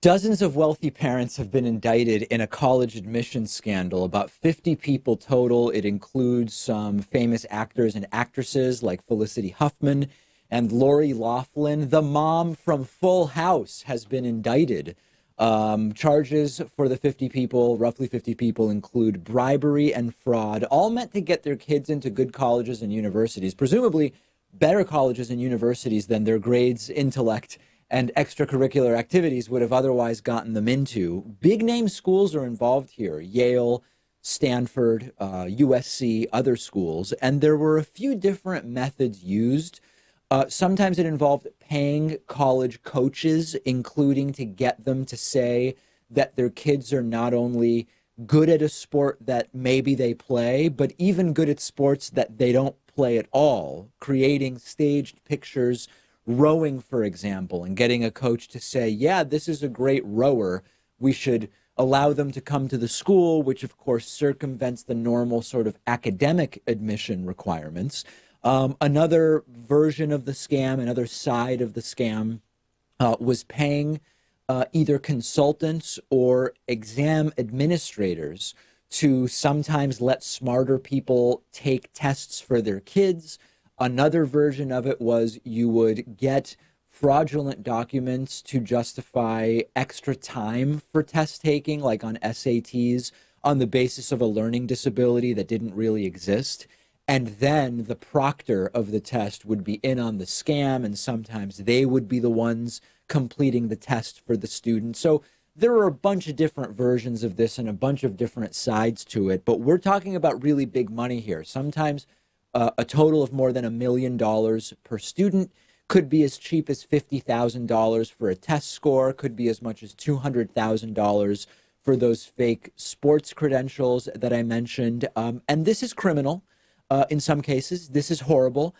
Dozens of wealthy parents have been indicted in a college admissions scandal, about 50 people total. It includes some famous actors and actresses like Felicity Huffman and Lori Loughlin. The mom from Full House has been indicted. Charges for the 50 people, roughly 50 people, include bribery and fraud, all meant to get their kids into good colleges and universities, presumably better colleges and universities than their grades, intellect, and extracurricular activities would have otherwise gotten them into. Big name schools are involved here: Yale, Stanford, USC, other schools. And there were a few different methods used. Sometimes it involved paying college coaches, including to get them to say that their kids are not only good at a sport that maybe they play, but even good at sports that they don't play at all, creating staged pictures, rowing, for example, and getting a coach to say, yeah, this is a great rower. We should allow them to come to the school, which of course circumvents the normal sort of academic admission requirements. Another version of the scam, another side of the scam, was paying either consultants or exam administrators to sometimes let smarter people take tests for their kids. Another version of it was you would get fraudulent documents to justify extra time for test taking, like on SATs, on the basis of a learning disability that didn't really exist. And then the proctor of the test would be in on the scam, and sometimes they would be the ones completing the test for the student. So there are a bunch of different versions of this and a bunch of different sides to it, but we're talking about really big money here. Sometimes a total of more than $1 million per student, could be as cheap as $50,000 for a test score, could be as much as $200,000 for those fake sports credentials that I mentioned. And this is criminal in some cases. This is horrible.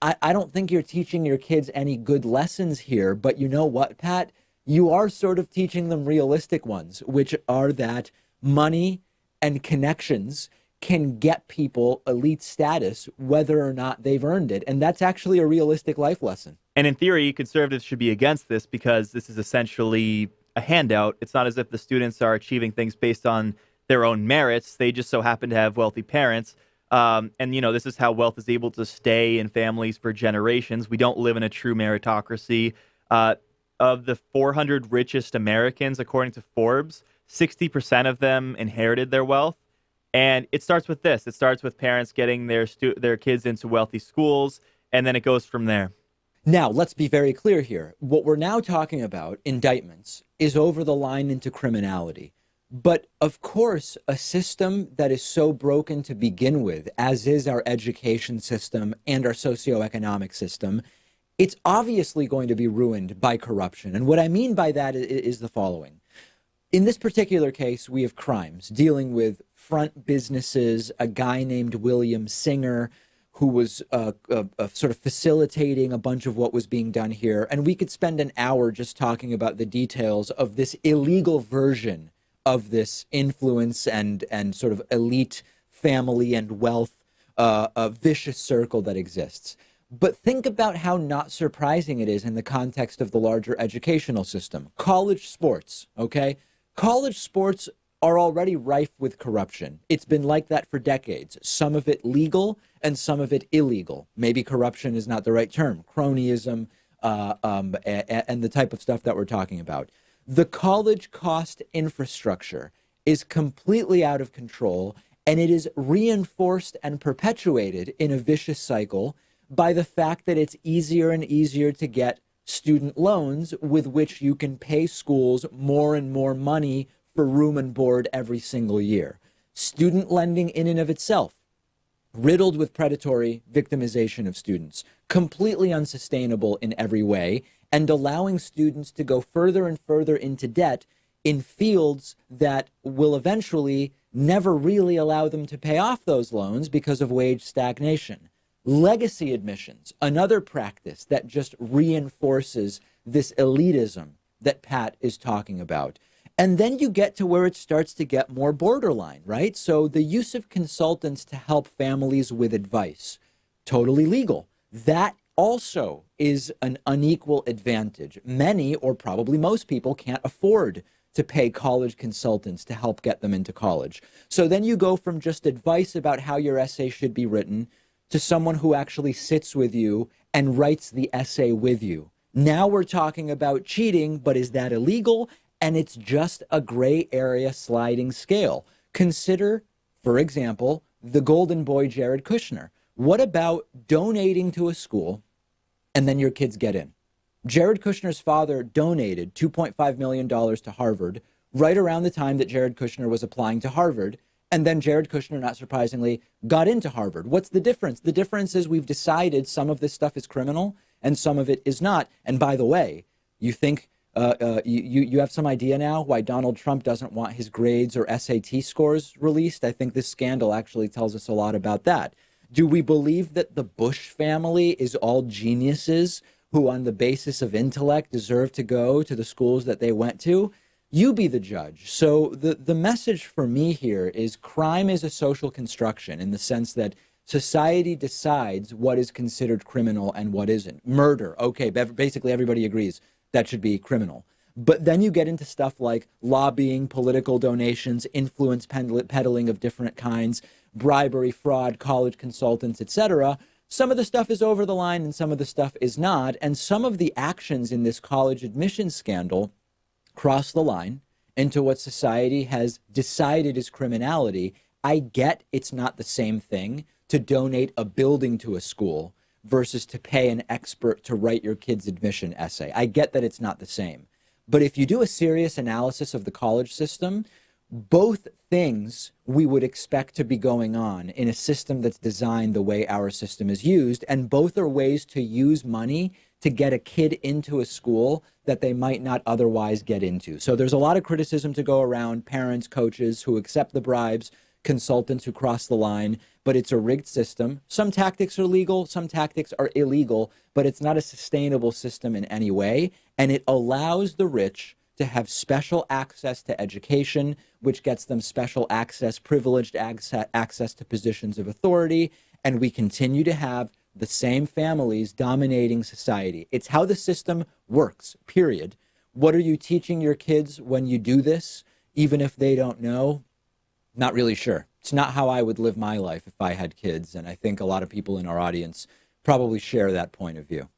I don't think you're teaching your kids any good lessons here, but you know what, Pat? You are sort of teaching them realistic ones, which are that money and connections can get people elite status whether or not they've earned it. And that's actually a realistic life lesson. And in theory, conservatives should be against this because this is essentially a handout. It's not as if the students are achieving things based on their own merits. They just so happen to have wealthy parents. This is how wealth is able to stay in families for generations. We don't live in a true meritocracy. Of the 400 richest Americans, according to Forbes, 60% of them inherited their wealth. And it starts with this. It starts with parents getting their kids into wealthy schools, and then it goes from there. Now, let's be very clear here. What we're now talking about, indictments, is over the line into criminality. But of course, a system that is so broken to begin with, as is our education system and our socioeconomic system, it's obviously going to be ruined by corruption. And what I mean by that is the following. In this particular case, we have crimes dealing with front businesses, a guy named William Singer, who was sort of facilitating a bunch of what was being done here. And we could spend an hour just talking about the details of this illegal version of this influence and sort of elite family and wealth, a vicious circle that exists. But think about how not surprising it is in the context of the larger educational system. College sports, okay? College sports are already rife with corruption. It's been like that for decades. Some of it legal and some of it illegal. Maybe corruption is not the right term. Cronyism and the type of stuff that we're talking about. The college cost infrastructure is completely out of control, and it is reinforced and perpetuated in a vicious cycle by the fact that it's easier and easier to get student loans with which you can pay schools more and more money for room and board every single year. Student lending in and of itself, riddled with predatory victimization of students, completely unsustainable in every way, and allowing students to go further and further into debt in fields that will eventually never really allow them to pay off those loans because of wage stagnation. Legacy admissions, another practice that just reinforces this elitism that Pat is talking about. And then you get to where it starts to get more borderline, right? So the use of consultants to help families with advice, totally legal. That also is an unequal advantage. Many, or probably most people, can't afford to pay college consultants to help get them into college. So then you go from just advice about how your essay should be written to someone who actually sits with you and writes the essay with you. Now we're talking about cheating, but is that illegal? And it's just a gray area sliding scale. Consider, for example, the golden boy, Jared Kushner. What about donating to a school and then your kids get in? Jared Kushner's father donated $2.5 million to Harvard right around the time that Jared Kushner was applying to Harvard. And then Jared Kushner, not surprisingly, got into Harvard. What's the difference? The difference is we've decided some of this stuff is criminal and some of it is not. And by the way, you think you have some idea now why Donald Trump doesn't want his grades or SAT scores released? I think this scandal actually tells us a lot about that. Do we believe that the Bush family is all geniuses who on the basis of intellect deserve to go to the schools that they went to? You be the judge. So the message for me here is crime is a social construction in the sense that society decides what is considered criminal and what isn't. Murder, okay, basically everybody agrees that should be criminal. But then you get into stuff like lobbying, political donations, influence peddling of different kinds, bribery, fraud, college consultants, etc. Some of the stuff is over the line and some of the stuff is not. And some of the actions in this college admissions scandal cross the line into what society has decided is criminality. I get it's not the same thing to donate a building to a school versus to pay an expert to write your kid's admission essay. I get that it's not the same. But if you do a serious analysis of the college system, both things we would expect to be going on in a system that's designed the way our system is used. And both are ways to use money to get a kid into a school that they might not otherwise get into. So there's a lot of criticism to go around, parents, coaches who accept the bribes, consultants who cross the line, but it's a rigged system. Some tactics are legal, some tactics are illegal, but it's not a sustainable system in any way. And it allows the rich to have special access to education, which gets them special access, privileged access to positions of authority. And we continue to have the same families dominating society. It's how the system works, period. What are you teaching your kids when you do this, even if they don't know? Not really sure. It's not how I would live my life if I had kids. And I think a lot of people in our audience probably share that point of view.